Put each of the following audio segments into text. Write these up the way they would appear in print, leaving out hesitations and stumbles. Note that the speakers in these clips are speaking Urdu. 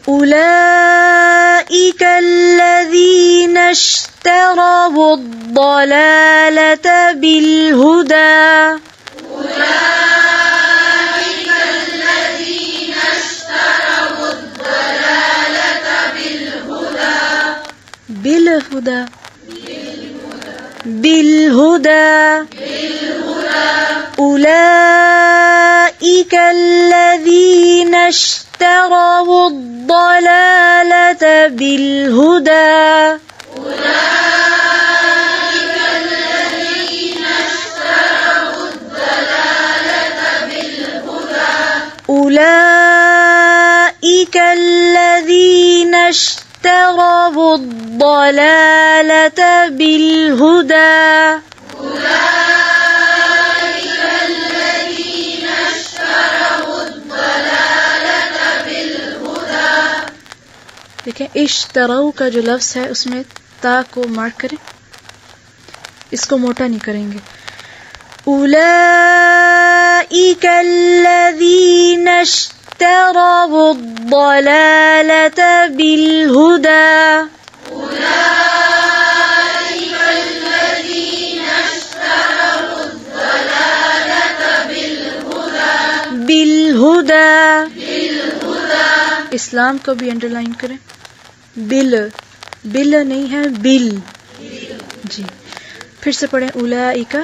أولئك الذين اشتروا الضلالة بالهدى أولئك الذين اشتروا الضلالة بالهدى أولئك الذين اشتروا الضلالة بالهدى أولئك الذين اشتروا الضلالة بالهدى أولئك الذين اشتروا الضلالة بالهدى أولئك الذين اشتروا الضلالة بالهدى. دیکھیں اشتروا کا جو لفظ ہے اس میں تا کو مارک کریں، اس کو موٹا نہیں کریں گے. أولئك الذين اشتروا الضلالة بالهدى أولئك الذين اشتروا الضلالة بالهدى بالهدى. اسلام کو بھی انڈر لائن کریں. بل نہیں ہے، بل. جی پھر سے پڑھیں. اولئک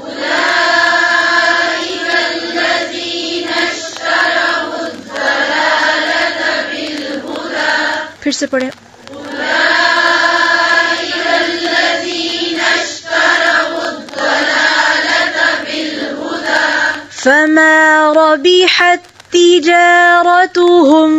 أولئك الذين اشتروا الضلالة بالهدى. پھر سے پڑھیں. أولئك الذين اشتروا الضلالة بالهدى. فما ربحت تجارتهم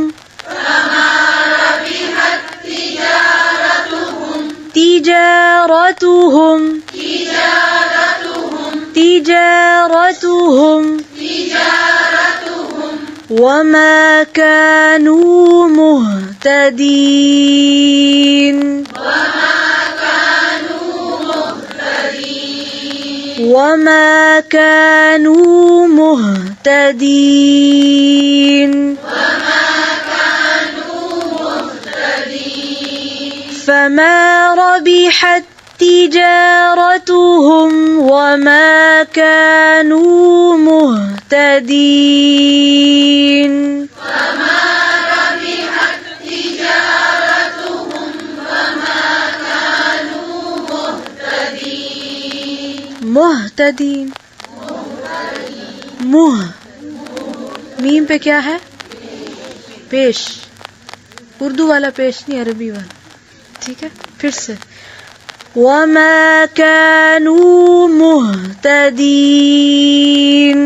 وما كانوا مهتدين فما ربحت تجارتهم وما كانوا مهتدين. محتدین، میم پہ کیا ہے؟ پیش. اردو والا پیش نہیں، عربی والا. ٹھیک ہے. پھر سے وما كانوا مهتدين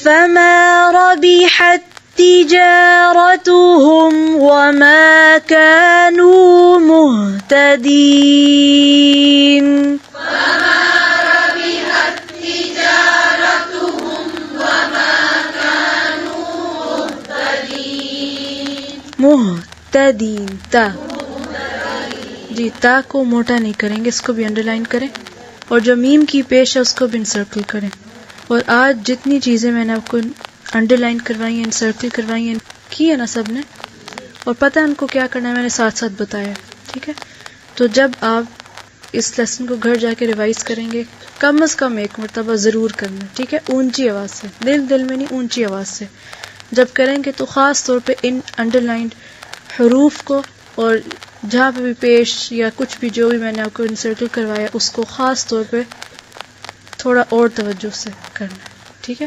فما ربحت تجارتهم وما كانوا مهتدين. محتدین، تا. جی تا کو موٹا نہیں کریں گے، اس کو بھی انڈر لائن کریں، اور جو میم کی پیش ہے اس کو بھی انسرکل کریں. اور آج جتنی چیزیں میں نے آپ کو انڈر لائن کروائی ہیں، انسرکل کروائی ہیں، کی ہے نا سب نے، اور پتہ ہے ان کو کیا کرنا ہے، میں نے ساتھ ساتھ بتایا. ٹھیک ہے. تو جب آپ اس لیسن کو گھر جا کے ریوائز کریں گے، کم از کم ایک مرتبہ ضرور کرنا. ٹھیک ہے. اونچی آواز سے، دل میں نہیں، اونچی آواز سے جب کریں گے تو خاص طور پہ ان انڈر لائنڈ حروف کو، اور جہاں پہ بھی پیش یا کچھ بھی جو بھی میں نے آپ کو انسرکل کروایا اس کو خاص طور پہ تھوڑا اور توجہ سے کرنا ہے. ٹھیک ہے.